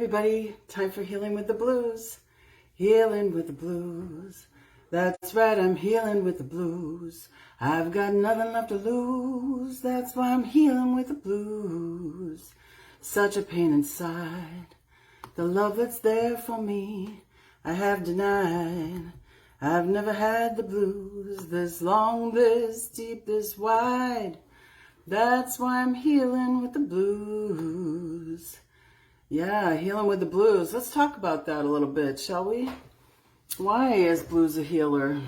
everybody, time for Healing with the Blues. Healing with the blues. That's right, I'm healing with the blues. I've got nothing left to lose. That's why I'm healing with the blues. Such a pain inside. The love that's there for me, I have denied. I've never had the blues this long, this deep, this wide. That's why I'm healing with the blues. Yeah, healing with the blues. Let's talk about that a little bit, shall we? Why is blues a healer?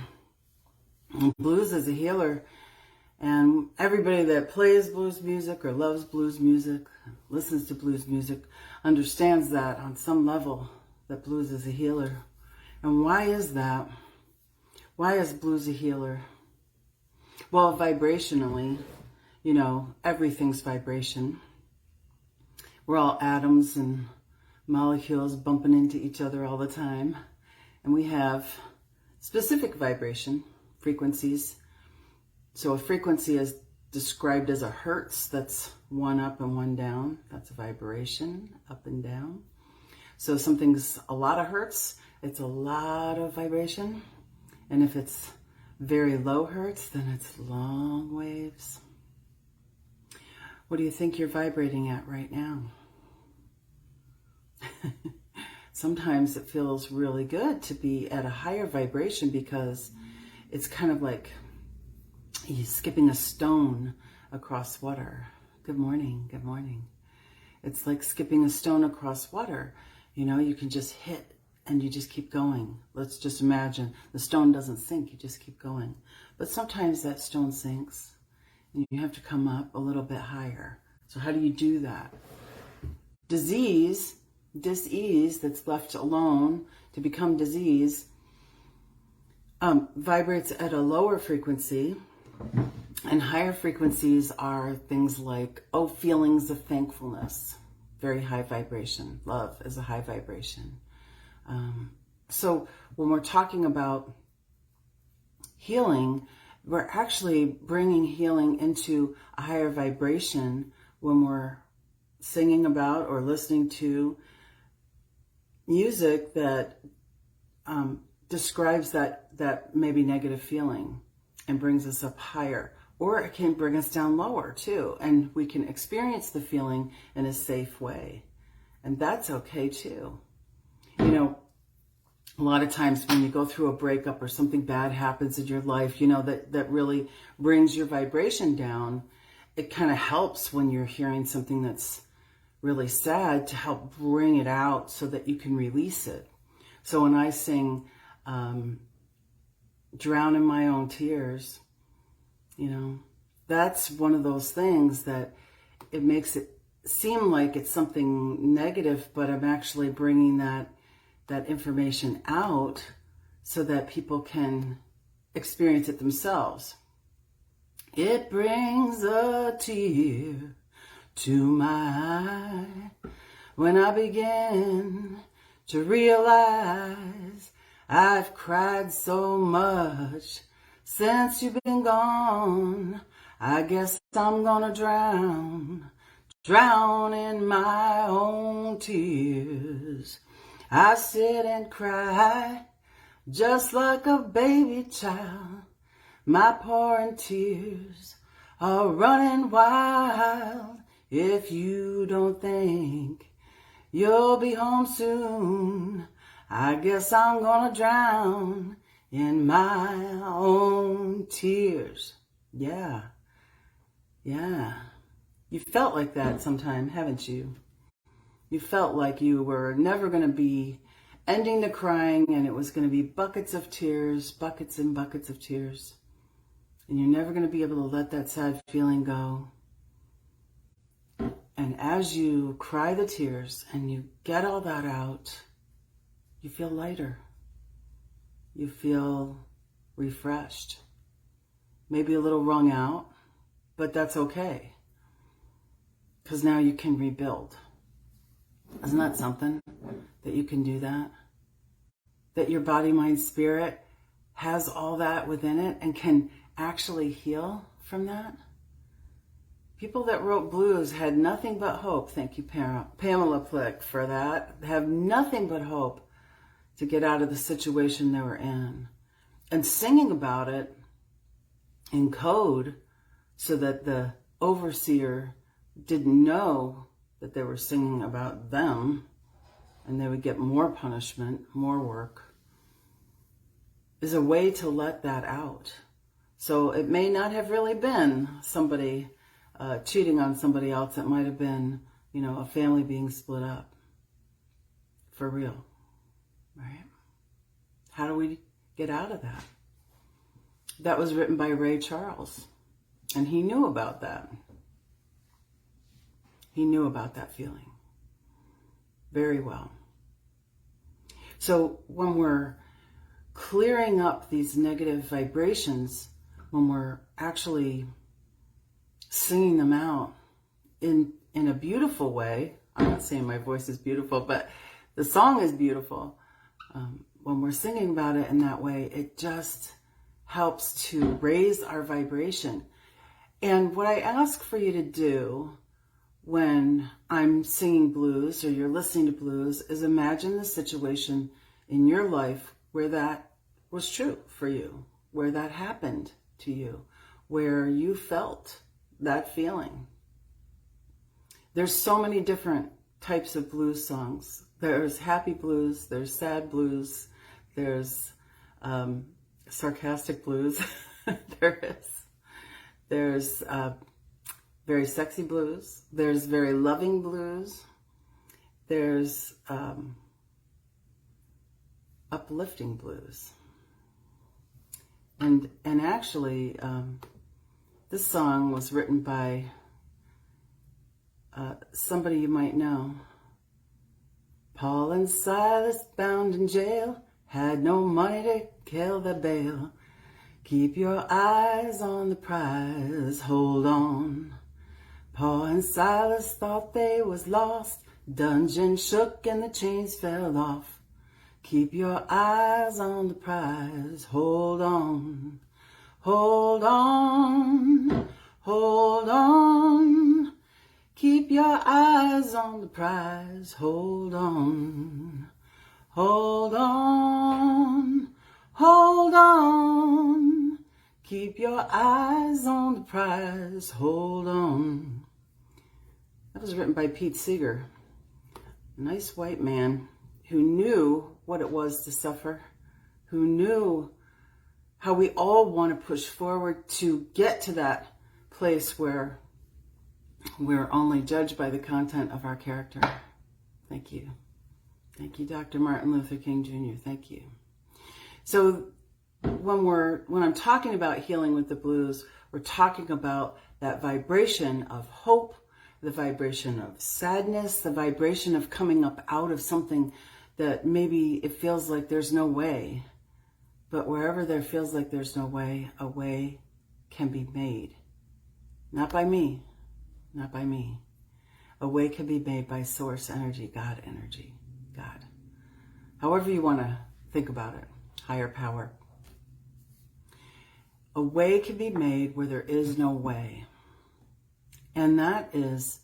Blues is a healer. And everybody that plays blues music or loves blues music, listens to blues music, understands that on some level, that blues is a healer. And why is that? Why is blues a healer? Well, vibrationally, you know, everything's vibration. We're all atoms and molecules bumping into each other all the time. And we have specific vibration frequencies. So a frequency is described as a hertz. That's one up and one down. That's a vibration, up and down. So something's a lot of hertz, it's a lot of vibration. And if it's very low hertz, then it's long waves. What do you think you're vibrating at right now? Sometimes it feels really good to be at a higher vibration because it's kind of like you're skipping a stone across water. Good morning, good morning. It's like skipping a stone across water. You know, you can just hit and you just keep going. Let's just imagine the stone doesn't sink, you just keep going. But sometimes that stone sinks and you have to come up a little bit higher. So how do you do that? Dis-ease that's left alone to become disease vibrates at a lower frequency, and higher frequencies are things like, feelings of thankfulness, very high vibration. Love is a high vibration. So when we're talking about healing, we're actually bringing healing into a higher vibration when we're singing about or listening to music that describes that maybe negative feeling and brings us up higher. Or it can bring us down lower too, and we can experience the feeling in a safe way. And that's okay too. You know, a lot of times when you go through a breakup or something bad happens in your life, you know, that really brings your vibration down, it kind of helps when you're hearing something that's really sad to help bring it out so that you can release it. So when I sing Drown in My Own Tears, you know, that's one of those things that it makes it seem like it's something negative, but I'm actually bringing that information out so that people can experience it themselves. It brings a tear to my eye when I begin to realize I've cried so much since you've been gone. I guess I'm gonna drown in my own tears. I sit and cry just like a baby child. My pouring tears are running wild. If you don't think you'll be home soon, I guess I'm gonna drown in my own tears. Yeah. You felt like that sometime, haven't you? You felt like you were never gonna be ending the crying and it was gonna be buckets of tears, buckets and buckets of tears. And you're never gonna be able to let that sad feeling go. And as you cry the tears and you get all that out, you feel lighter. You feel refreshed. Maybe a little wrung out, but that's okay. Because now you can rebuild. Isn't that something? That you can do that? That your body, mind, spirit has all that within it and can actually heal from that? People that wrote blues had nothing but hope. Thank you, Pamela Plick, for that. Have nothing but hope to get out of the situation they were in. And singing about it in code so that the overseer didn't know that they were singing about them and they would get more punishment, more work, is a way to let that out. So it may not have really been somebody cheating on somebody else. It might have been, a family being split up. For real, right? How do we get out of that? That was written by Ray Charles, and he knew about that. He knew about that feeling very well. So when we're clearing up these negative vibrations, when we're actually singing them out in a beautiful way, I'm not saying my voice is beautiful, but the song is beautiful. When we're singing about it in that way, it just helps to raise our vibration. And what I ask for you to do when I'm singing blues or you're listening to blues is imagine the situation in your life where that was true for you, where that happened to you, where you felt that feeling. There's so many different types of blues songs. There's happy blues, there's sad blues, there's sarcastic blues. There's very sexy blues. There's very loving blues. There's uplifting blues. And actually, this song was written by somebody you might know. Paul and Silas, bound in jail, had no money to kill the bail. Keep your eyes on the prize, hold on. Paul and Silas thought they was lost. Dungeon shook and the chains fell off. Keep your eyes on the prize, hold on. Hold on, hold on. Keep your eyes on the prize, hold on. Hold on, hold on. Keep your eyes on the prize, hold on. That was written by Pete Seeger, a nice white man who knew what it was to suffer, who knew how we all want to push forward to get to that place where we're only judged by the content of our character. Thank you. Thank you, Dr. Martin Luther King Jr. Thank you. So when I'm talking about healing with the blues, we're talking about that vibration of hope, the vibration of sadness, the vibration of coming up out of something that maybe it feels like there's no way. But wherever there feels like there's no way, a way can be made. Not by me, not by me. A way can be made by source energy, God energy, God. However you want to think about it, higher power. A way can be made where there is no way. And that is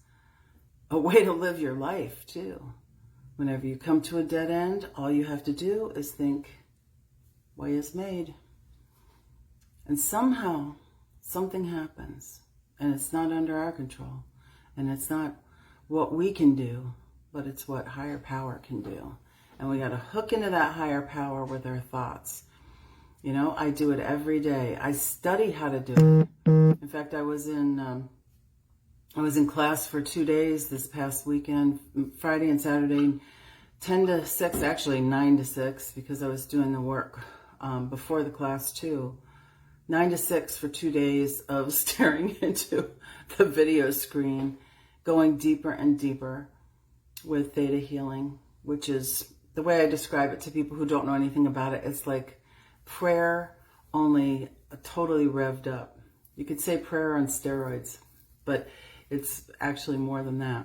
a way to live your life too. Whenever you come to a dead end, all you have to do is think, way is made. And somehow something happens, and it's not under our control, and it's not what we can do, but it's what higher power can do. And we got to hook into that higher power with our thoughts. I do it every day. I study how to do it. In fact, I was in class for 2 days this past weekend, Friday and Saturday, 10 to 6, actually 9 to 6, because I was doing the work before the class too. 9 to 6 for 2 days of staring into the video screen, going deeper and deeper with theta healing, which is the way I describe it to people who don't know anything about it. It's like prayer, only totally revved up. You could say prayer on steroids, but it's actually more than that.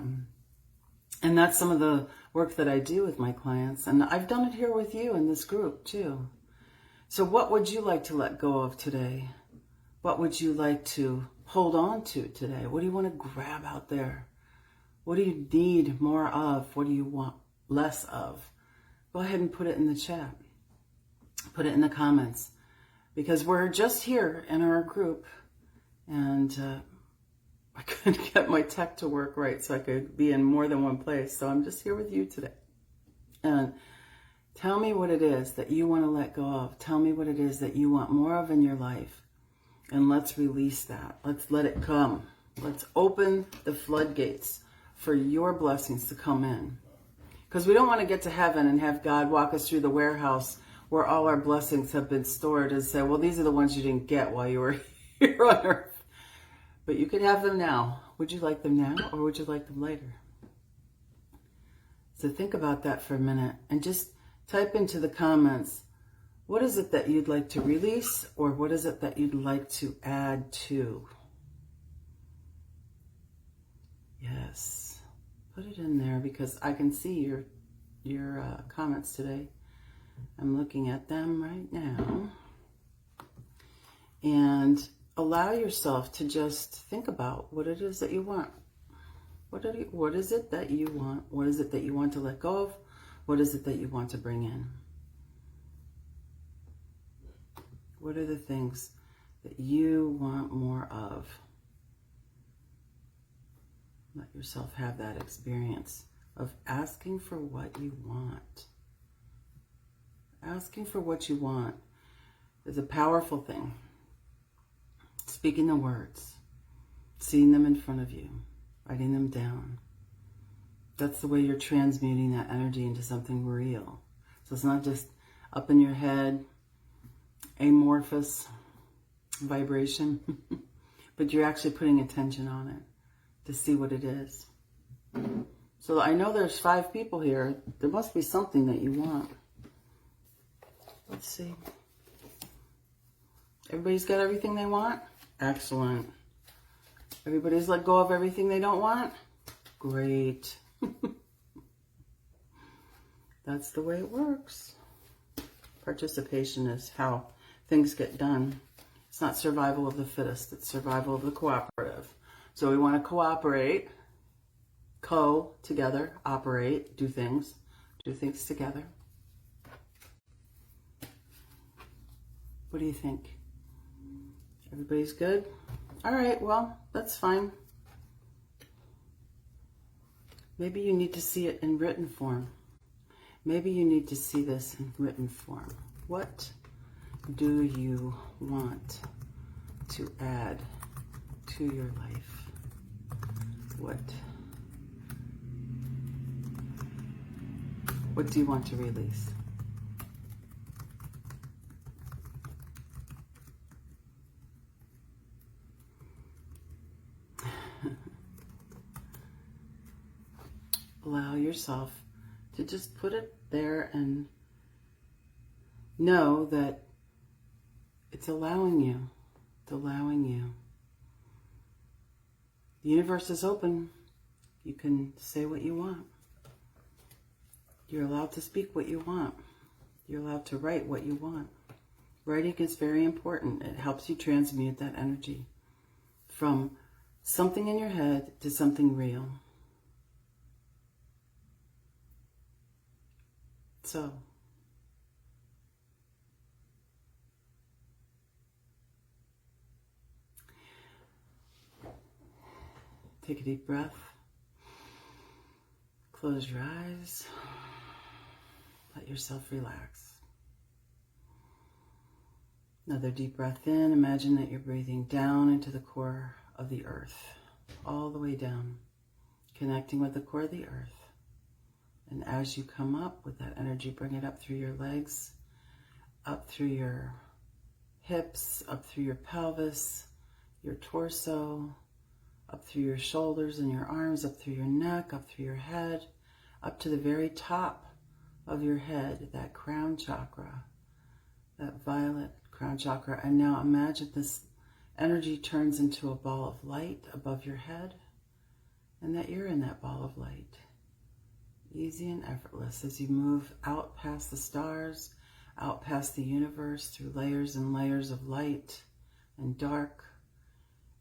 And that's some of the work that I do with my clients. And I've done it here with you in this group too. So what would you like to let go of today? What would you like to hold on to today? What do you want to grab out there? What do you need more of? What do you want less of? Go ahead and put it in the chat. Put it in the comments. Because we're just here in our group, and I couldn't get my tech to work right so I could be in more than one place. So I'm just here with you today. And tell me what it is that you want to let go of. Tell me what it is that you want more of in your life. And let's release that. Let's let it come. Let's open the floodgates for your blessings to come in. Because we don't want to get to heaven and have God walk us through the warehouse where all our blessings have been stored and say, well, these are the ones you didn't get while you were here on earth. But you can have them now. Would you like them now, or would you like them later? So think about that for a minute and just type into the comments, what is it that you'd like to release, or what is it that you'd like to add to? Yes, put it in there, because I can see your comments today. I'm looking at them right now. And allow yourself to just think about what it is that you want. What is it that you want? What is it that you want to let go of? What is it that you want to bring in? What are the things that you want more of? Let yourself have that experience of asking for what you want. Asking for what you want is a powerful thing. Speaking the words, seeing them in front of you, writing them down. That's the way you're transmuting that energy into something real. So it's not just up in your head, amorphous vibration, but you're actually putting attention on it to see what it is. So I know there's 5 people here. There must be something that you want. Let's see. Everybody's got everything they want? Excellent. Everybody's let go of everything they don't want? Great. That's the way it works. Participation is how things get done. It's not survival of the fittest, it's survival of the cooperative. So we want to cooperate, together, operate, do things together. What do you think? Everybody's good? All right, well, that's fine. Maybe you need to see it in written form. Maybe you need to see this in written form. What do you want to add to your life? What do you want to release? Allow yourself to just put it there and know that it's allowing you. It's allowing you. The universe is open. You can say what you want. You're allowed to speak what you want. You're allowed to write what you want. Writing is very important. It helps you transmute that energy from something in your head to something real. So, take a deep breath. Close your eyes. Let yourself relax. Another deep breath in. Imagine that you're breathing down into the core of the earth, all the way down, connecting with the core of the earth. And as you come up with that energy, bring it up through your legs, up through your hips, up through your pelvis, your torso, up through your shoulders and your arms, up through your neck, up through your head, up to the very top of your head, that crown chakra, that violet crown chakra. And now imagine this energy turns into a ball of light above your head, and that you're in that ball of light. Easy and effortless as you move out past the stars, out past the universe, through layers and layers of light and dark,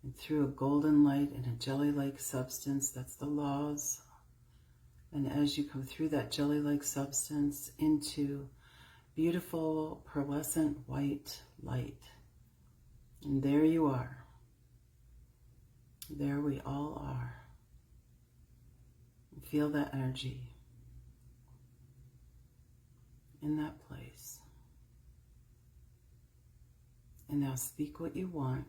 and through a golden light and a jelly-like substance. That's the laws. And as you come through that jelly-like substance into beautiful pearlescent white light, and there you are. There we all are. Feel that energy in that place. And now speak what you want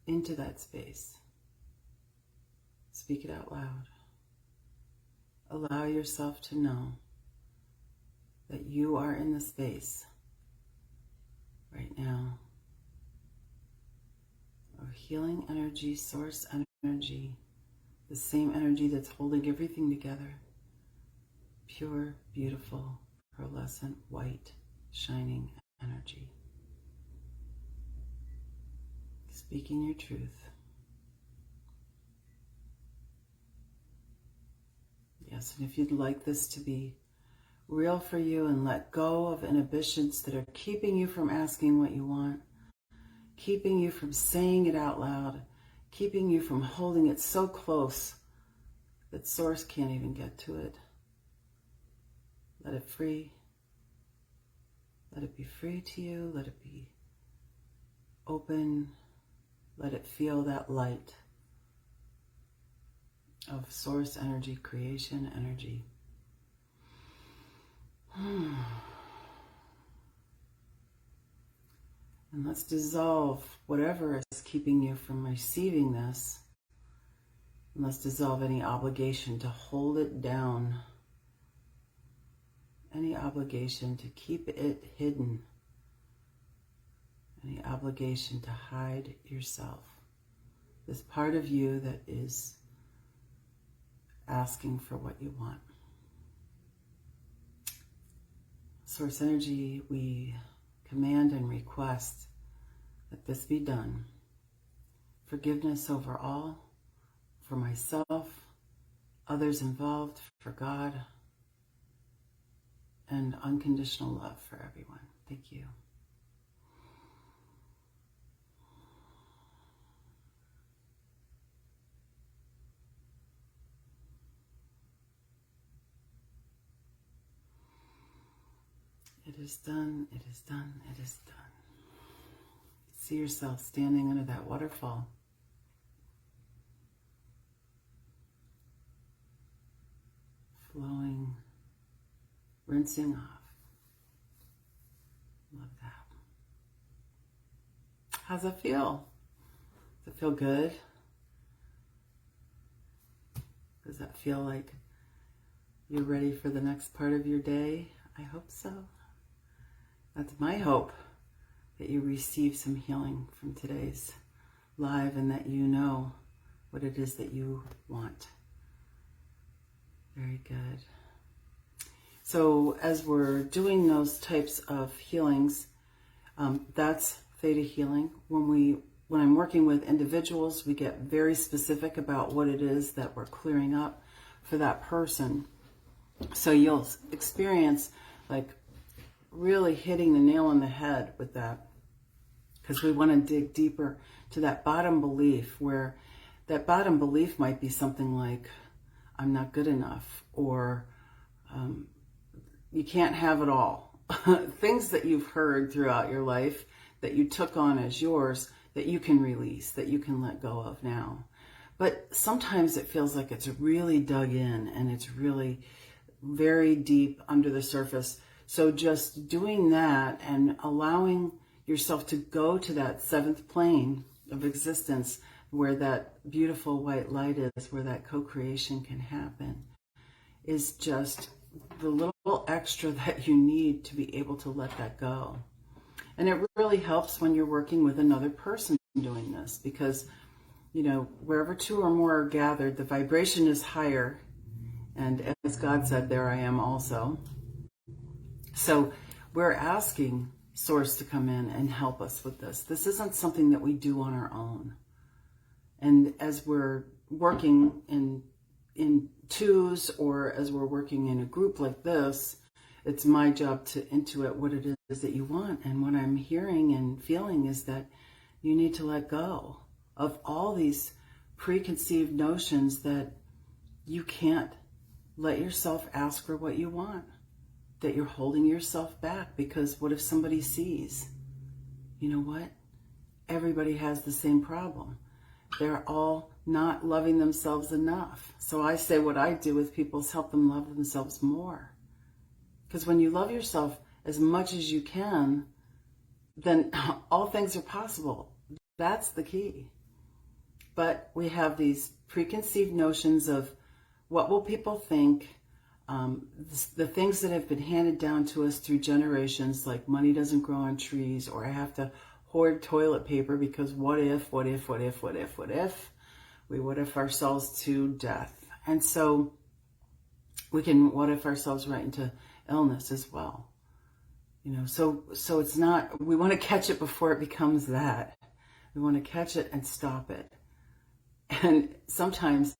into that space. Speak it out loud. Allow yourself to know that you are in the space right now of healing energy, source energy, the same energy that's holding everything together. Pure, beautiful, pearlescent, white, shining energy. Speaking your truth. Yes, and if you'd like this to be real for you and let go of inhibitions that are keeping you from asking what you want, keeping you from saying it out loud, keeping you from holding it so close that Source can't even get to it. Let it free. Let it be free to you. Let it be open. Let it feel that light of source energy, creation energy. And let's dissolve whatever is keeping you from receiving this. And let's dissolve any obligation to hold it down. Any obligation to keep it hidden. Any obligation to hide yourself. This part of you that is asking for what you want. Source energy, we command and request that this be done. Forgiveness over all, for myself, others involved, for God, and unconditional love for everyone. Thank you. It is done, it is done, it is done. See yourself standing under that waterfall. Flowing, rinsing off. Love that. How's that feel? Does it feel good? Does that feel like you're ready for the next part of your day? I hope so. That's my hope, that you receive some healing from today's live and that you know what it is that you want. Very good. So as we're doing those types of healings, that's theta healing. When I'm working with individuals, we get very specific about what it is that we're clearing up for that person. So you'll experience like really hitting the nail on the head with that, because we want to dig deeper to that bottom belief, where that bottom belief might be something like, I'm not good enough, or you can't have it all. Things that you've heard throughout your life that you took on as yours, that you can release, that you can let go of now. But sometimes it feels like it's really dug in and it's really very deep under the surface. So just doing that and allowing yourself to go to that seventh plane of existence where that beautiful white light is, where that co-creation can happen, is just the little extra that you need to be able to let that go. And it really helps when you're working with another person doing this, because, you know, wherever two or more are gathered, the vibration is higher. And as God said, there I am also. So we're asking Source to come in and help us with this. This isn't something that we do on our own. And as we're working in twos, or as we're working in a group like this, it's my job to intuit what it is that you want. And what I'm hearing and feeling is that you need to let go. of all these preconceived notions that you can't let yourself ask for what you want, that you're holding yourself back because what if somebody sees? You know what? Everybody has the same problem. They're all not loving themselves enough. So I say what I do with people is help them love themselves more. Because when you love yourself as much as you can, then all things are possible. That's the key. But we have these preconceived notions of what will people think, the things that have been handed down to us through generations, like money doesn't grow on trees, or I have to hoard toilet paper because what if? We what if ourselves to death. And so we can what if ourselves right into illness as well. You know, so it's not, we want to catch it before it becomes that. We want to catch it and stop it. And sometimes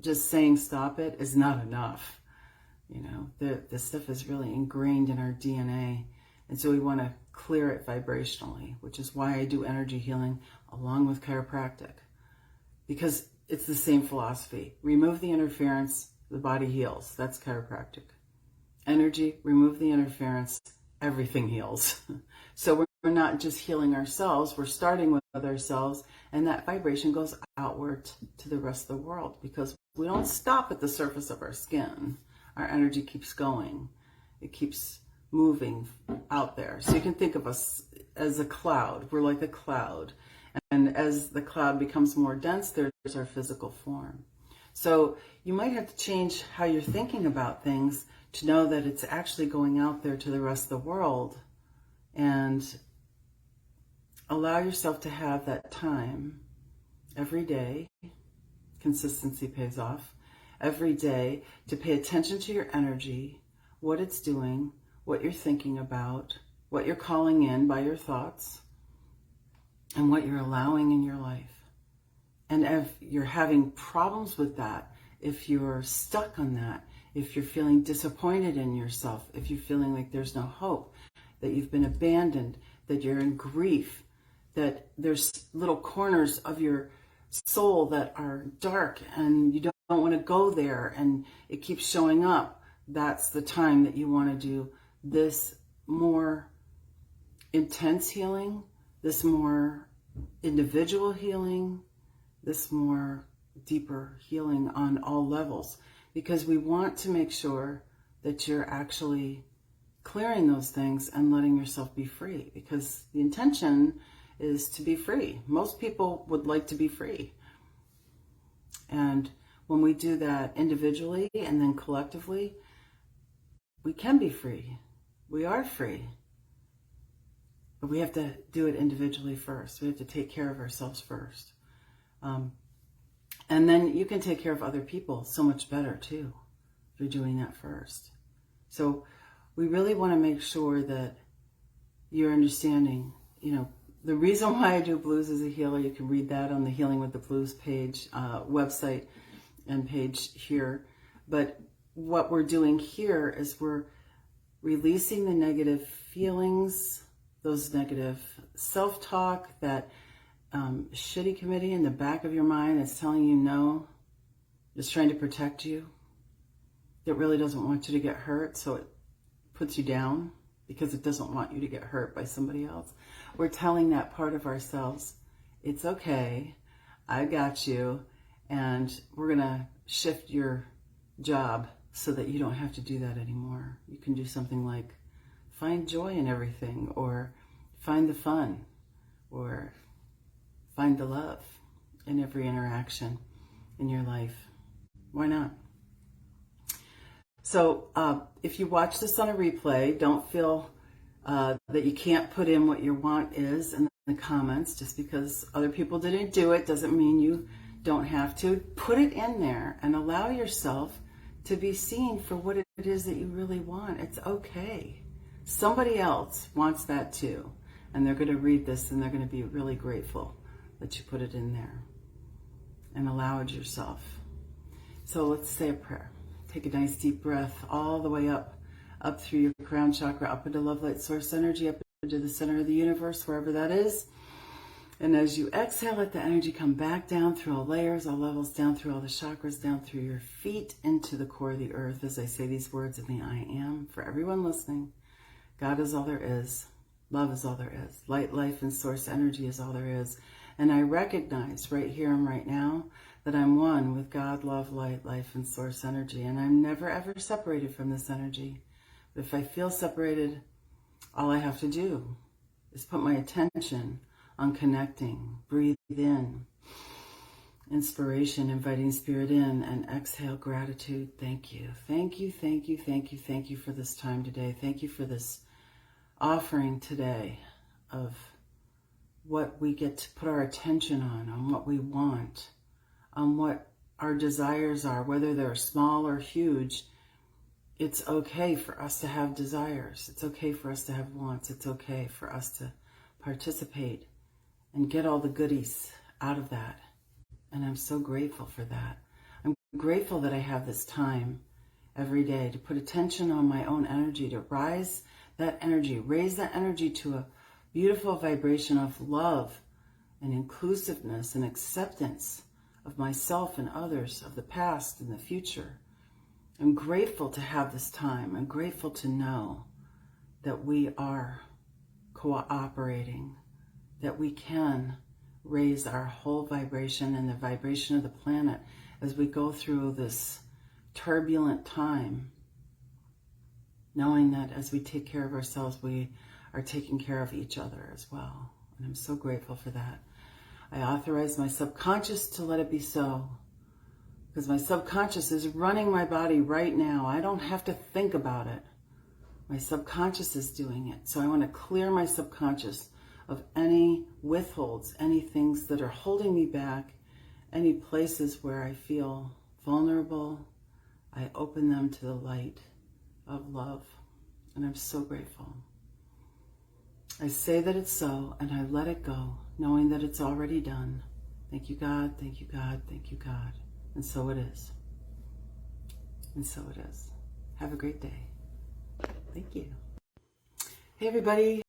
just saying stop it is not enough. You know, the stuff is really ingrained in our DNA. And so we want to clear it vibrationally, which is why I do energy healing along with chiropractic. Because it's the same philosophy. Remove the interference, the body heals. That's chiropractic. Energy, remove the interference, everything heals. So we're not just healing ourselves, we're starting with ourselves, and that vibration goes outward to the rest of the world because we don't stop at the surface of our skin. Our energy keeps going. It keeps moving out there. So you can think of us as a cloud. We're like a cloud. And as the cloud becomes more dense, there's our physical form. So you might have to change how you're thinking about things to know that it's actually going out there to the rest of the world, and allow yourself to have that time every day. Consistency pays off. Every day to pay attention to your energy, what it's doing, what you're thinking about, what you're calling in by your thoughts, and what you're allowing in your life. And if you're having problems with that, if you're stuck on that, if you're feeling disappointed in yourself, if you're feeling like there's no hope, that you've been abandoned, that you're in grief, that there's little corners of your soul that are dark and you don't want to go there and it keeps showing up, that's the time that you want to do this more intense healing, this more individual healing, this more deeper healing on all levels, because we want to make sure that you're actually clearing those things and letting yourself be free, because the intention is to be free. Most people would like to be free. And when we do that individually and then collectively, we can be free. We are free. But we have to do it individually first. We have to take care of ourselves first. And then you can take care of other people so much better too, if you're doing that first. So we really want to make sure that you're understanding, you know, the reason why I do blues as a healer. You can read that on the Healing with the Blues page, website and page here. But what we're doing here is we're releasing the negative feelings, those negative self-talk, that shitty committee in the back of your mind that's telling you no, is trying to protect you, that really doesn't want you to get hurt, so it puts you down because it doesn't want you to get hurt by somebody else. We're telling that part of ourselves, it's okay, I got you, and we're going to shift your job so that you don't have to do that anymore. You can do something like find joy in everything, or find the fun, or find the love in every interaction in your life. Why not? So if you watch this on a replay, don't feel that you can't put in what your want is in the comments. Just because other people didn't do it doesn't mean you don't have to. Put it in there and allow yourself to be seen for what it is that you really want. It's okay. Somebody else wants that too. And they're going to read this and they're going to be really grateful that you put it in there and allow it yourself. So let's say a prayer. Take a nice deep breath all the way up through your crown chakra, up into love, light, source energy, up into the center of the universe, wherever that is. And as you exhale, let the energy come back down through all layers, all levels, down through all the chakras, down through your feet, into the core of the earth. As I say these words in the I am, for everyone listening, God is all there is. Love is all there is. Light, life, and source energy is all there is. And I recognize right here and right now that I'm one with God, love, light, life, and source energy. And I'm never, ever separated from this energy. But if I feel separated, all I have to do is put my attention on connecting. Breathe in. Inspiration, inviting spirit in, and exhale, gratitude. Thank you. Thank you, thank you, thank you, thank you for this time today. Thank you for this offering today of what we get to put our attention on what we want, on what our desires are, whether they're small or huge. It's okay for us to have desires. It's okay for us to have wants. It's okay for us to participate and get all the goodies out of that. And I'm so grateful for that. I'm grateful that I have this time every day to put attention on my own energy, to raise that energy to a beautiful vibration of love and inclusiveness and acceptance of myself and others, of the past and the future. I'm grateful to have this time. I'm grateful to know that we are cooperating, that we can raise our whole vibration and the vibration of the planet as we go through this turbulent time, knowing that as we take care of ourselves, we are taking care of each other as well. And I'm so grateful for that. I authorize my subconscious to let it be so, because my subconscious is running my body right now. I don't have to think about it. My subconscious is doing it. So I want to clear my subconscious of any withholds, any things that are holding me back, any places where I feel vulnerable. I open them to the light of love. And I'm so grateful. I say that it's so, and I let it go, knowing that it's already done. Thank you, God. Thank you, God. Thank you, God. And so it is. And so it is. Have a great day. Thank you. Hey, everybody.